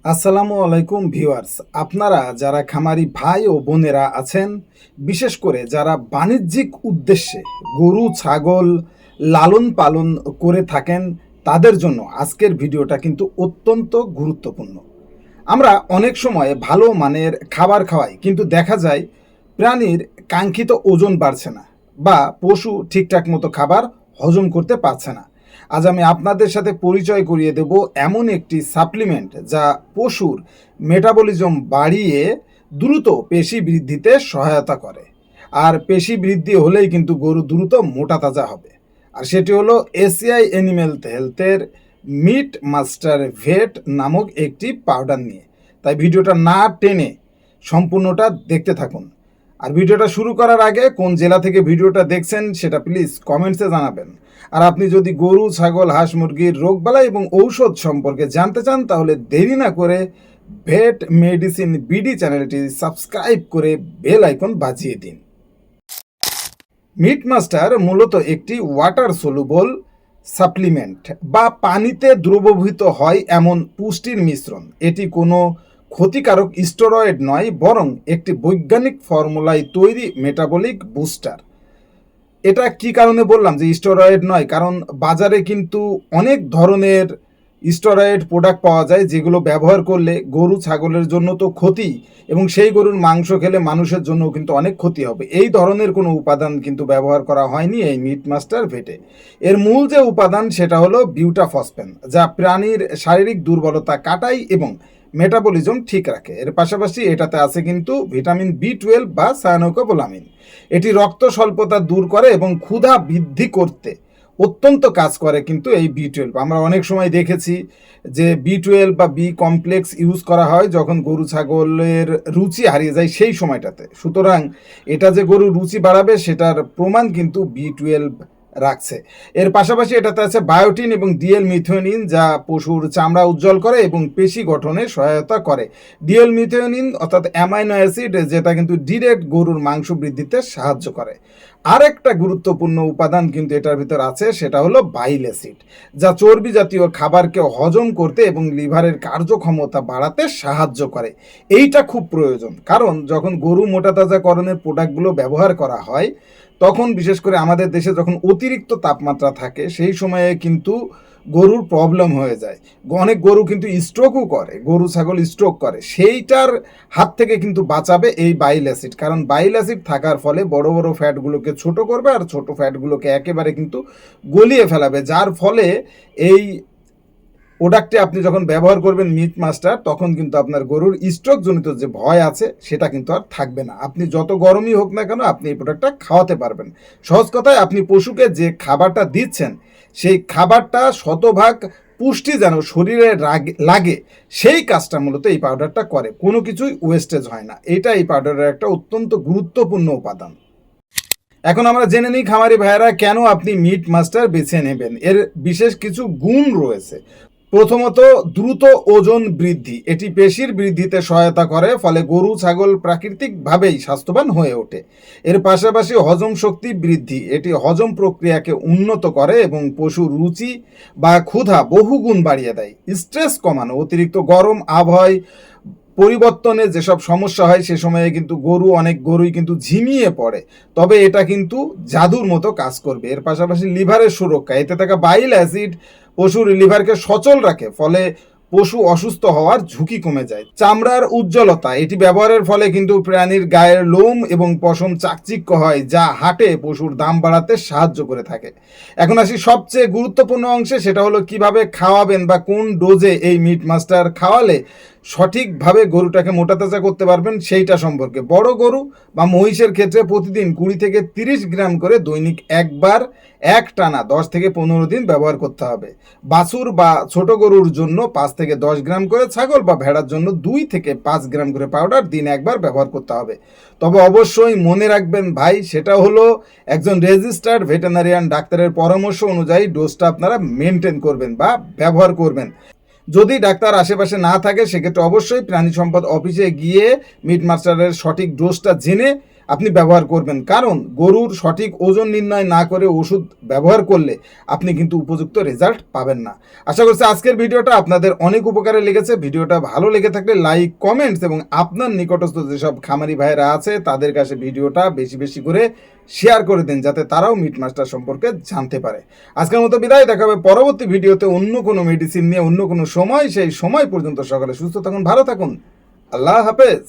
আসসালামু আলাইকুম ভিউয়ার্স। আপনারা যারা খামারি ভাই ও বোনেরা আছেন, বিশেষ করে যারা বাণিজ্যিক উদ্দেশ্যে গরু ছাগল লালন পালন করে থাকেন, তাদের জন্য আজকের ভিডিওটা কিন্তু অত্যন্ত গুরুত্বপূর্ণ। আমরা অনেক সময় ভালো মানের খাবার খাওয়াই, কিন্তু দেখা যায় প্রাণীর কাঙ্ক্ষিত ওজন বাড়ছে না বা পশু ঠিকঠাক মতো খাবার হজম করতে পারছে না। আজ আমি আপনাদের সাথে পরিচয় করিয়ে দেব এমন একটি সাপ্লিমেন্ট যা পশুর মেটাবলিজম বাড়িয়ে দ্রুত পেশি বৃদ্ধিতে সহায়তা করে। আর পেশি বৃদ্ধি হলেই কিন্তু গরু দ্রুত মোটা তাজা হবে। আর সেটি হলো এসিআই অ্যানিম্যাল হেলথের মিট মাস্টার ভেট নামক একটি পাউডার নিয়ে। তাই ভিডিওটা না টেনে সম্পূর্ণটা দেখতে থাকুন। আর ভিডিওটা শুরু করার আগে কোন জেলা থেকে ভিডিওটা দেখছেন সেটা প্লিজ কমেন্টসে জানাবেন। আর আপনি যদি গরু ছাগল হাঁস মুরগির রোগবালাই এবং ঔষধ সম্পর্কে জানতে চান, তাহলে দেরি না করে ভেট মেডিসিন বিডি চ্যানেলটি সাবস্ক্রাইব করে বেল আইকন বাজিয়ে দিন। মিট মাস্টার মূলত একটি ওয়াটার সলুবল সাপ্লিমেন্ট বা পানিতে দ্রবীভূত হয় এমন পুষ্টির মিশ্রণ। এটি কোনো ক্ষতিকারক স্টেরয়েড নয়, বরং একটি বৈজ্ঞানিক ফর্মুলায় তৈরি মেটাবলিক বুস্টার। এটা কি কারণে বললাম যে স্টেরয়েড নয়, কারণ বাজারে কিন্তু অনেক ধরনের স্টেরয়েড প্রোডাক্ট পাওয়া যায়, যেগুলো ব্যবহার করলে গরু ছাগলের জন্য তো ক্ষতি, এবং সেই গরুর মাংস খেলে মানুষের জন্য কিন্তু অনেক ক্ষতি হবে। এই ধরনের কোনো উপাদান কিন্তু ব্যবহার করা হয়নি এই মিট মাস্টার ভেটে। এর মূল যে উপাদান সেটা হলো বিউটাফসফেন, যা প্রাণীর শারীরিক দুর্বলতা কাটায় এবং মেটাবলিজম ঠিক রাখে। এর পাশাপাশি এটাতে আছে কিন্তু ভিটামিন বি 12 বা সায়ানোকোপোলামিন। এটি রক্ত স্বল্পতা দূর করে এবং ক্ষুধা বৃদ্ধি করতে অত্যন্ত কাজ করে কিন্তু এই বি 12। আমরা অনেক সময় দেখেছি যে বি 12 বা বি কমপ্লেক্স ইউজ করা হয় যখন গরু ছাগলের রুচি হারিয়ে যায় সেই সময়টাতে। সুতরাং এটা যে গরুর রুচি বাড়াবে সেটার প্রমাণ কিন্তু বি 12 রাখছে। এর পাশাপাশি এটাতে আছে বায়োটিন এবং ডিএল মিথিওনিন, যা পশুর চামড়া উজ্জ্বল করে এবং পেশি গঠনে সহায়তা করে। ডিএল মিথিওনিন অর্থাৎ অ্যামাইনো অ্যাসিড, যেটা কিন্তু ডিরেক্ট গরুর মাংস বৃদ্ধিতে সাহায্য করে। আর একটা গুরুত্বপূর্ণ উপাদান কিন্তু এটার ভিতর আছে, সেটা হলো বাইল অ্যাসিড, যা চর্বি জাতীয় খাবারকে হজম করতে এবং লিভারের কার্যক্ষমতা বাড়াতে সাহায্য করে। এইটা খুব প্রয়োজন, কারণ যখন গরু মোটাতাজাকরণের প্রোডাক্টগুলো ব্যবহার করা হয়, তখন বিশেষ করে আমাদের দেশে যখন অতিরিক্ত তাপমাত্রা থাকে, সেই সময়ে কিন্তু গরুর প্রবলেম হয়ে যায়। অনেক গরু কিন্তু স্ট্রোকও করে, গরু ছাগল স্ট্রোক করে। সেইটার হাত থেকে কিন্তু বাঁচাবে এই বাইল অ্যাসিড, কারণ বাইল অ্যাসিড থাকার ফলে বড় বড় ফ্যাটগুলোকে ছোট করবে আর ছোট ফ্যাটগুলোকে একেবারে কিন্তু গলিয়ে ফেলাবে, যার ফলে এই প্রোডাক্টে আপনি যখন ব্যবহার করবেন মিট মাস্টার, তখন কিন্তু আপনার গরুর স্ট্রোক জনিত যে ভয় আছে সেটা কিন্তু আর থাকবে না। আপনি যত গরমই হোক না কেন, আপনি এই প্রোডাক্টটা খাওয়াতে পারবেন। সহজ কথায়, আপনি পশুকে যে খাবারটা দিচ্ছেন সেই খাবারটা শতভাগ পুষ্টি যেন শরীরে লাগে, সেই কাজটা মূলত এই পাউডারটা করে। কোনো কিছুই ওয়েস্টেজ হয় না। এটা এই পাউডারের একটা অত্যন্ত গুরুত্বপূর্ণ উপাদান। এখন আমরা জেনে নিই খামারি ভাইয়েরা, কেন আপনি মিট মাস্টার বেছে নেবেন। এর বিশেষ কিছু গুণ রয়েছে। প্রথমত, দ্রুত ওজন বৃদ্ধি। এটি পেশির বৃদ্ধিতে সহায়তা করে, ফলে গরু ছাগল প্রাকৃতিকভাবেই স্বাস্থ্যবান হয়ে ওঠে। এর পাশাপাশি হজম শক্তি বৃদ্ধি। এটি হজম প্রক্রিয়াকে উন্নত করে এবং পশুর রুচি বা ক্ষুধা বহুগুণ বাড়িয়ে দেয়। স্ট্রেস কমানো। অতিরিক্ত গরম আবহাওয়ায় পরিবর্তনে যেসব সমস্যা হয় সে সময়ে কিন্তু অনেক গরুই কিন্তু ঝিমিয়ে পড়ে, তবে এটা কিন্তু জাদুর মতো কাজ করবে। এর পাশাপাশি লিভারের সুরক্ষা। এতে থাকা বাইল অ্যাসিড পশুর লিভারকে সচল রাখে, ফলে পশু অসুস্থ হওয়ার ঝুঁকি কমে যায়। চামড়ার উজ্জ্বলতা। এটি ব্যবহারের ফলে কিন্তু প্রাণীর গায়ের লোম এবং পশম চাকচিক্য হয়, যা হাটে পশুর দাম বাড়াতে সাহায্য করে থাকে। এখন আসি সবচেয়ে গুরুত্বপূর্ণ অংশে, সেটা হলো কিভাবে খাওয়াবেন বা কোন ডোজে এই মিট মাস্টার খাওয়ালে সঠিকভাবে গরুটাকে মোটাতাজা করতে পারবেন সেইটা সম্পর্কে। বড় গরু বা মহিষের ক্ষেত্রে প্রতিদিন 20 থেকে 30 গ্রাম করে দৈনিক একবার এক টানা 10 থেকে 15 দিন ব্যবহার করতে হবে। বাছুর বা ছোট গরুর জন্য 5 থেকে 10 গ্রাম করে, ছাগল বা ভেড়ার জন্য 2 থেকে 5 গ্রাম করে পাউডার দিন একবার ব্যবহার করতে হবে। তবে অবশ্যই মনে রাখবেন ভাই, সেটা হলো একজন রেজিস্টার্ড ভেটেরিনারিয়ান ডাক্তারের পরামর্শ অনুযায়ী ডোজটা আপনারা মেনটেন করবেন বা ব্যবহার করবেন। যদি ডাক্তার আশেপাশে না থাকে, সেক্ষেত্রে অবশ্যই প্রাণী সম্পদ অফিসে গিয়ে মিট মাস্টারের সঠিক ডোজটা জেনে আপনি ব্যবহার করবেন, কারণ গরুর সঠিক ওজন নির্ণয় না করে ওষুধ ব্যবহার করলে আপনি কিন্তু উপযুক্ত রেজাল্ট পাবেন না। আশা করছি আজকের ভিডিওটা আপনাদের অনেক উপকারে লেগেছে। ভিডিওটা ভালো লেগে থাকলে লাইক, কমেন্টস এবং আপনার নিকটস্থ যেসব খামারি ভাইয়েরা আছে তাদের কাছে ভিডিওটা বেশি বেশি করে শেয়ার করে দিন, যাতে তারাও মিট মাস্টার সম্পর্কে জানতে পারে। আজকের মতো বিদায়, দেখা হবে পরবর্তী ভিডিওতে অন্য কোনো মেডিসিন নিয়ে অন্য কোনো সময়। সেই সময় পর্যন্ত সকলে সুস্থ থাকুন, ভালো থাকুন। আল্লাহ হাফেজ।